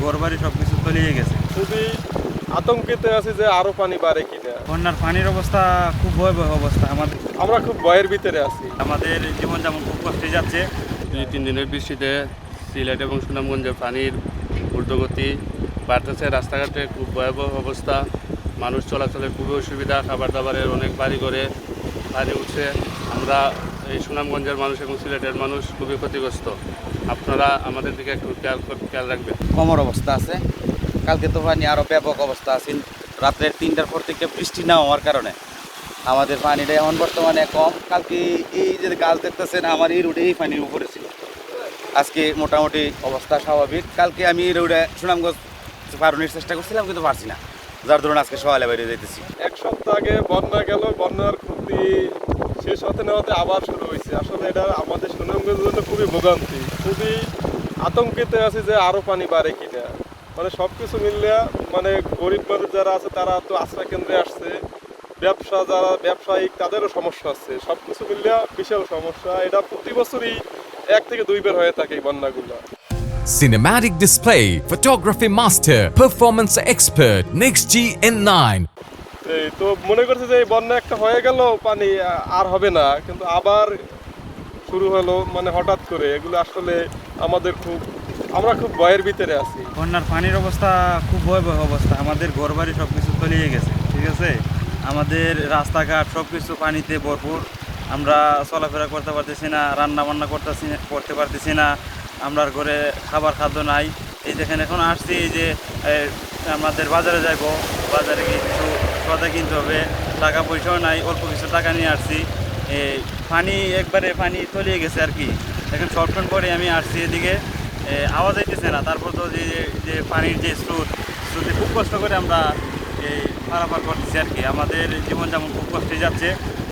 ঘরবাড়ি সবকিছু তলিয়ে গেছে। খুবই আতঙ্কিত আছি যে আরো পানি বাড়ে কিনা। বন্যার পানির অবস্থা খুব ভয়াবহ অবস্থা। আমরা খুব ভয়ের ভিতরে আছি। আমাদের জীবনযাপন খুব কষ্টে যাচ্ছে। 2-3 দিনের বৃষ্টিতে সিলেট এবং সুনামগঞ্জে পানির ঊর্ধ্বগতি বাড়তেছে। রাস্তাঘাটে খুব ভয়াবহ অবস্থা, মানুষ চলাচলের খুবই অসুবিধা, খাবার দাবারের অনেক বাড়ি করে পানি উঠছে। আমরা এই সুনামগঞ্জের মানুষ এবং সিলেটের মানুষ খুবই ক্ষতিগ্রস্ত। আপনারা আমাদের দিকে একটু খেয়াল রাখবেন। কমর অবস্থা আছে। কালকে তো পানি আরও ব্যাপক অবস্থা আছে। রাত্রের 3টার পর থেকে বৃষ্টি না হওয়ার কারণে আমাদের পানিটা এখন বর্তমানে কম। কালকে এই যে গাছ দেখতেছেন আমার এই রোডে এই পানির উপরে ছিল। আজকে মোটামুটি অবস্থা স্বাভাবিক। কালকে আমি এই রোডে সুনামগঞ্জ পারানোর চেষ্টা করছিলাম কিন্তু পারছি না, যার ধরুন আজকে সকালে বাইরে যেতেছি। এক সপ্তাহ আগে বন্যা গেল, বন্যার ক্ষতি শেষ হতে না হতে আবার শুরু হয়েছে। আসলে এটা আমাদের সুনামগঞ্জের জন্য খুবই ভোগান্তি। খুবই আতঙ্কিত আছি যে আরো পানি বাড়ে কিনা। মানে সবকিছু মিললে মানে গরিব মানুষ যারা আছে তারা তো আশ্রয় কেন্দ্রে আসছে, যারা ব্যবসায়িক তাদেরও সমস্যা আছে। সবকিছু মিললে বিশাল সমস্যা। এটা প্রতি বছরই 1 থেকে 2 বার হয়ে থাকে এই বন্যাগুলো। Cinematic display, photography master, performance expert, NextG N9. এই তো মনে করছে যে এই বন্যা একটা হয়ে গেল, পানি আর হবে না, কিন্তু আবার শুরু হলো মানে হঠাৎ করে। এগুলো আসলে আমরা খুব ভয়ের ভিতরে আছি। বন্যার পানির অবস্থা খুব ভয়াবহ অবস্থা। আমাদের ঘরবাড়ি সবকিছু তলিয়ে গেছে, ঠিক আছে। আমাদের রাস্তাঘাট সবকিছু পানিতে ভরপুর। আমরা চলাফেরা করতে পারতেছি না, রান্না বান্না করতে পারতেছি না। আমরা ঘরে খাদ্য নাই। এই দেখেন এখন আসছি এই যে আমাদের বাজারে যাইব, বাজারে গিয়ে কিছু সদা কিনতে হবে, টাকা পয়সাও নাই, অল্প কিছু টাকা নিয়ে আসছি। পানি তলিয়ে গেছে আর কি। এখন শর্টকাট পরে আমি আসছি এদিকে, আওয়াজ হইতেছে না। তারপর তো যে পানির যে স্রোতে খুব কষ্ট করে আমরা এই পারাপার করতেছি আর কি। আমাদের জীবনযাপন খুব কষ্টে যাচ্ছে।